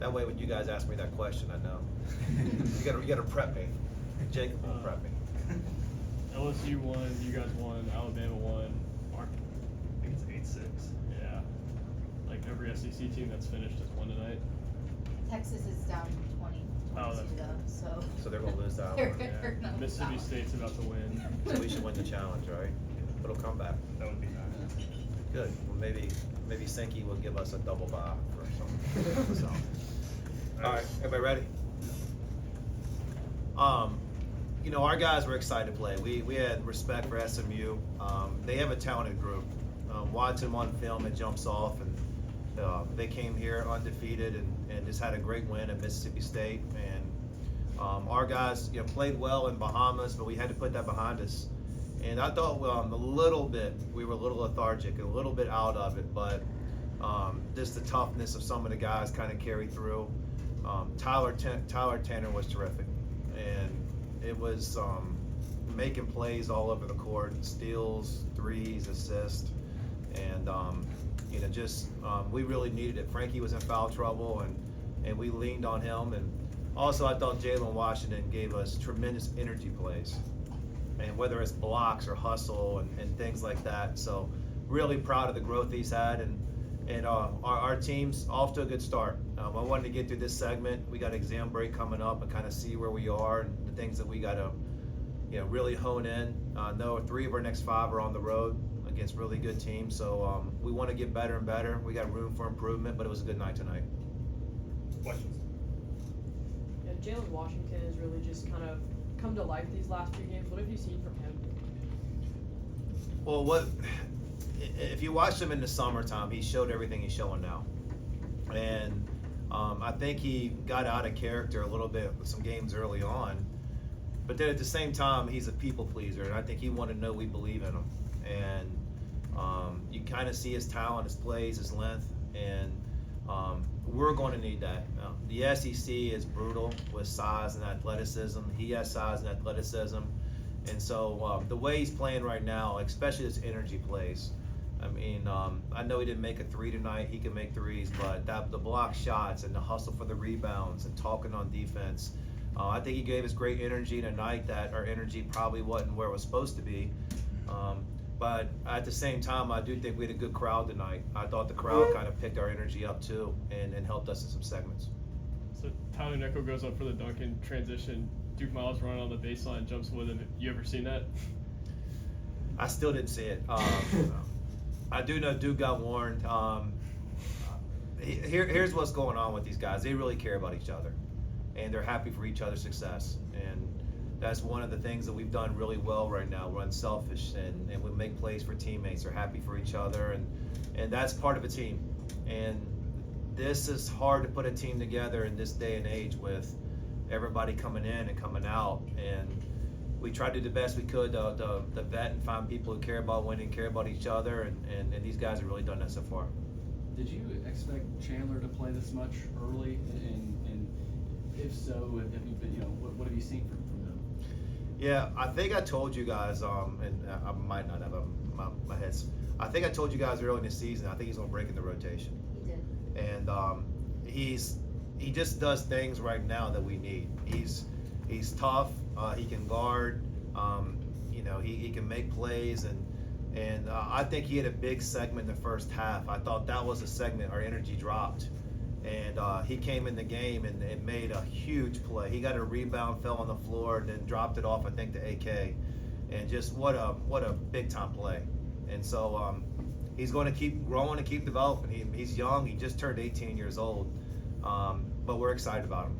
That way when you guys ask me that question, I know. You gotta prep me. Jacob will prep me. LSU won, you guys won, Alabama won. Mark, I think it's 8-6. yeah. Like every SEC team that's finished has won tonight. Texas is down 20, Oh, 22 though, So they're gonna lose that They're one. gonna lose Mississippi that one. State's about to win. So we should win the challenge, right? It'll come back. That would be nice. Good. Well, maybe Sinky will give us a double bye or something. So. All right, everybody ready? Our guys were excited to play. We had respect for SMU. They have a talented group. Watching on film, it jumps off, and they came here undefeated and just had a great win at Mississippi State. And our guys, played well in Bahamas, but we had to put that behind us. And I thought we were a little lethargic, a little bit out of it, but just the toughness of some of the guys kind of carried through. Tyler Tanner was terrific, and it was making plays all over the court, steals, threes, assists, and we really needed it. Frankie was in foul trouble, and we leaned on him. And also, I thought Jalen Washington gave us tremendous energy plays, and whether it's blocks or hustle and things like that. So really proud of the growth he's had, and our team's off to a good start. I wanted to get through this segment. We got exam break coming up and kind of see where we are and the things that we got to really hone in. I know 3 of our next 5 are on the road against really good teams, so we want to get better and better. We got room for improvement, but it was a good night tonight. Questions? Yeah, Jalen Washington has really just kind of come to life these last few games. What have you seen from him? Well, if you watched him in the summertime, he showed everything he's showing now. And I think he got out of character a little bit with some games early on. But then at the same time, he's a people pleaser, and I think he wanted to know we believe in him. And you kind of see his talent, his plays, his length, and we're going to need that. The SEC is brutal with size and athleticism. He has size and athleticism. And so the way he's playing right now, especially his energy plays, I mean, I know he didn't make a 3 tonight. He can make threes, but the block shots and the hustle for the rebounds and talking on defense, I think he gave us great energy in a night that our energy probably wasn't where it was supposed to be. But at the same time, I do think we had a good crowd tonight. I thought the crowd kind of picked our energy up too and helped us in some segments. So Tyler Nickel goes up for the dunk in transition. Duke Miles running on the baseline, jumps with him. You ever seen that? I still didn't see it. I do know Duke got warned. Here's what's going on with these guys. They really care about each other, and they're happy for each other's success. And that's one of the things that we've done really well right now. We're unselfish, and we make plays for teammates. They're happy for each other, and that's part of a team. And this is hard to put a team together in this day and age with everybody coming in and coming out. And we tried to do the best we could to vet and find people who care about winning, care about each other, and these guys have really done that so far. Did you expect Chandler to play this much early? And if so, have you been, what have you seen from him? Yeah, I think I told you guys, and I might not have my heads. I think I told you guys early in the season. I think he's gonna break in the rotation. He did. And he just does things right now that we need. He's tough. He can guard. He can make plays, and I think he had a big segment in the first half. I thought that was a segment our energy dropped, and he came in the game and made a huge play. He got a rebound, fell on the floor, and then dropped it off, I think, to AK, and just what a big time play. And so he's going to keep growing and keep developing. He's young. He just turned 18 years old, but we're excited about him.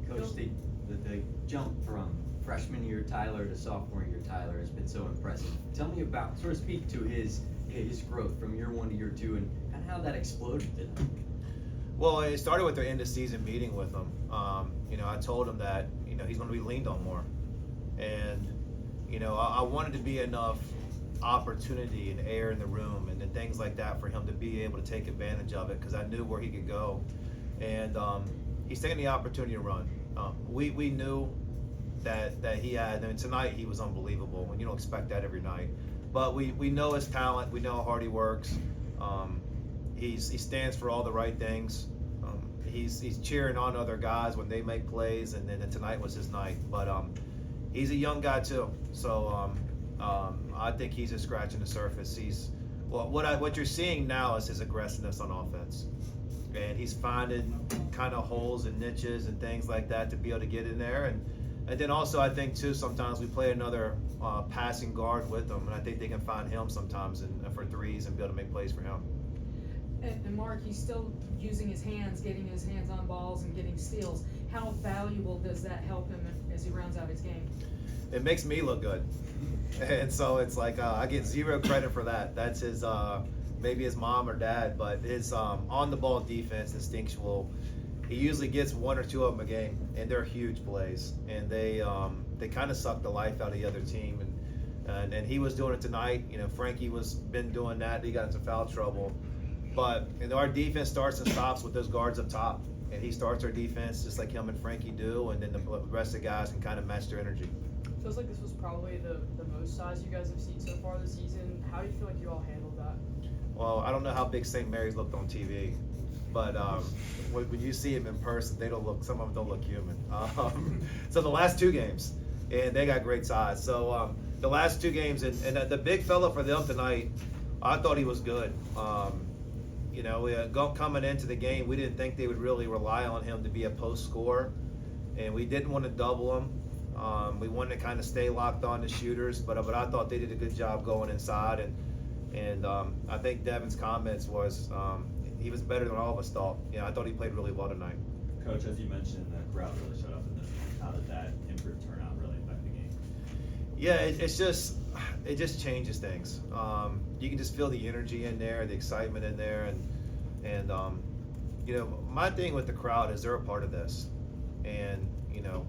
Coach, the jump from freshman year Tyler to sophomore year Tyler has been so impressive. Tell me about, sort of speak to his growth from year 1 to year 2 and kind of how that exploded tonight. Well, it started with their end of season meeting with him. I told him that he's going to be leaned on more, and I wanted to be enough opportunity and air in the room and things like that for him to be able to take advantage of it, because I knew where he could go, and he's taking the opportunity to run. We knew that he had. I mean, tonight he was unbelievable, and you don't expect that every night. But we know his talent. We know how hard he works. He stands for all the right things. he's cheering on other guys when they make plays, and then tonight was his night. But he's a young guy too, so I think he's just scratching the surface. What you're seeing now is his aggressiveness on offense, and he's finding kind of holes and niches and things like that to be able to get in there. And then also I think too sometimes we play another passing guard with them, and I think they can find him sometimes for threes and be able to make plays for him. And Mark, he's still using his hands, getting his hands on balls and getting steals. How valuable does that help him as he rounds out his game? It makes me look good. And so it's like I get zero credit for that. That's his maybe his mom or dad, but his on the ball defense, instinctual. He usually gets one or two of them a game, and they're huge plays. And they kind of suck the life out of the other team. And he was doing it tonight. You know, Frankie been doing that. He got into foul trouble. But our defense starts and stops with those guards up top, and he starts our defense just like him and Frankie do, and then the rest of the guys can kind of match their energy. Feels like this was probably the most size you guys have seen so far this season. How do you feel like you all handled that? Well, I don't know how big St. Mary's looked on TV, but when you see him in person, some of them don't look human. So the last two games, and they got great size. So the last two games, and the big fella for them tonight, I thought he was good. You know, coming into the game, we didn't think they would really rely on him to be a post scorer, and we didn't want to double him. We wanted to kind of stay locked on the shooters, but I thought they did a good job going inside, and I think Devin's comments was he was better than all of us thought. Yeah, I thought he played really well tonight. Coach, as you mentioned, the crowd really showed up in this one. How did that improved turnout really affect the game? Yeah, it just changes things. You can just feel the energy in there, the excitement in there, and you know, my thing with the crowd is they're a part of this, and you know,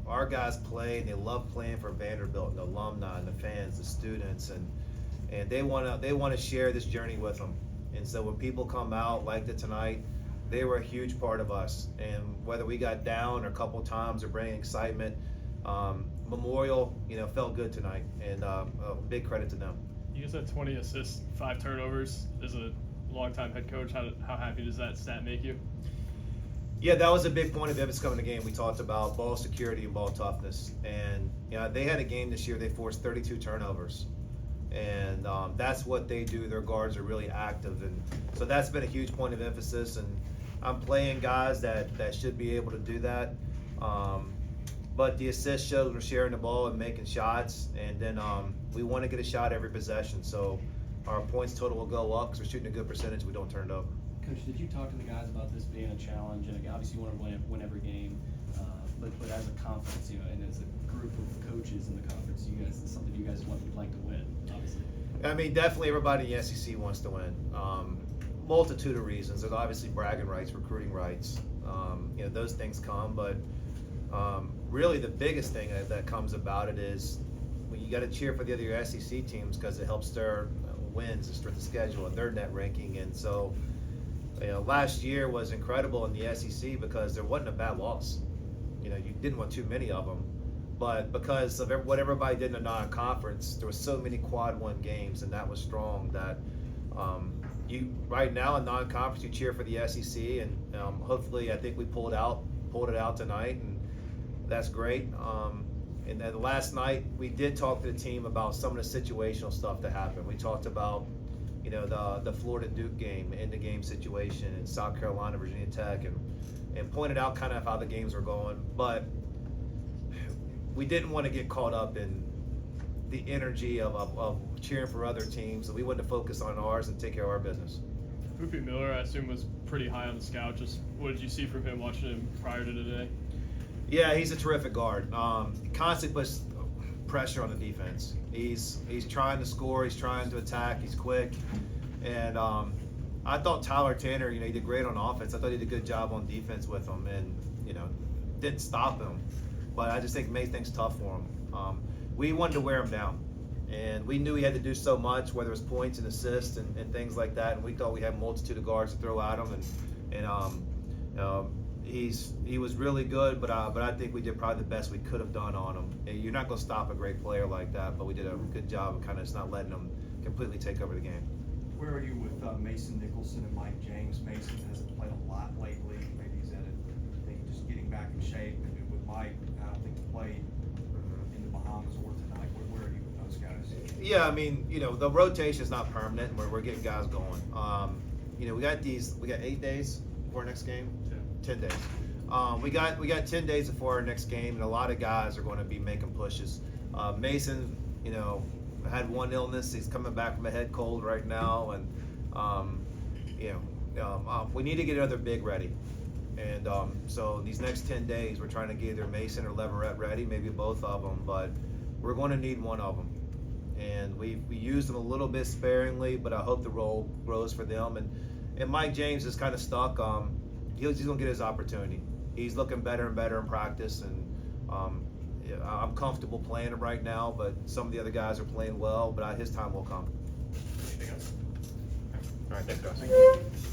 our guys play and they love playing for Vanderbilt and the alumni and the fans, the students, and they want to share this journey with them. And so when people come out like tonight, they were a huge part of us. And whether we got down a couple times or bringing excitement, Memorial, you know, felt good tonight, and a big credit to them. You guys had 20 assists, 5 turnovers. As a longtime head coach, how happy does that stat make you? Yeah, that was a big point of emphasis coming to the game. We talked about ball security and ball toughness, and you know, they had a game this year. They forced 32 turnovers, and that's what they do. Their guards are really active, and so that's been a huge point of emphasis. And I'm playing guys that should be able to do that. But the assist shows we're sharing the ball and making shots, and then we want to get a shot every possession. So our points total will go up because we're shooting a good percentage. We don't turn it over. Coach, did you talk to the guys about this being a challenge? And obviously, you want to win every game, but as a conference, you know, and as a group of coaches in the conference, you guys, it's something you guys would like to win, obviously. I mean, definitely everybody in the SEC wants to win. Multitude of reasons. There's obviously bragging rights, recruiting rights. You know, those things come, but really the biggest thing that comes about it is when you got to cheer for the other SEC teams because it helps their wins and strength of schedule and their net ranking. And so, you know, last year was incredible in the SEC because there wasn't a bad loss. You know, you didn't want too many of them, but because of what everybody did in the non-conference, there was so many quad one games, and that was strong. That you right now in non-conference, you cheer for the SEC, and hopefully, I think we pulled it out tonight, and that's great. And then last night, we did talk to the team about some of the situational stuff that happened. We talked about, you know, the Florida Duke game, in the game situation, and South Carolina, Virginia Tech, and pointed out kind of how the games were going. But we didn't want to get caught up in the energy of cheering for other teams. So we wanted to focus on ours and take care of our business. Poopy Miller, I assume, was pretty high on the scout. Just what did you see from him watching him prior to today? Yeah, he's a terrific guard. Constantly puts pressure on the defense. He's trying to score. He's trying to attack. He's quick. And I thought Tyler Tanner, you know, he did great on offense. I thought he did a good job on defense with him, and you know, didn't stop him. But I just think made things tough for him. We wanted to wear him down, and we knew he had to do so much, whether it was points and assists and things like that. And we thought we had a multitude of guards to throw at him, and he was really good. But I think we did probably the best we could have done on him. And you're not going to stop a great player like that, but we did a good job of kind of just not letting him completely take over the game. Where are you with Mason Nicholson and Mike James? Mason hasn't played a lot lately. Maybe he's had Mike, I don't think played in the Bahamas or tonight. Where are you with those guys? Yeah, I mean, the rotation is not permanent, and we're getting guys going. We got 8 days before our next game. 10 days. We got 10 days before our next game, and a lot of guys are going to be making pushes. Mason, had one illness. He's coming back from a head cold right now, and we need to get another big ready. And so these next 10 days, we're trying to get either Mason or Leverett ready, maybe both of them, but we're going to need one of them. And we used them a little bit sparingly, but I hope the role grows for them. And Mike James is kind of stuck. He's going to get his opportunity. He's looking better and better in practice, and I'm comfortable playing him right now, but some of the other guys are playing well, but his time will come. Anything else? All right, thanks, guys.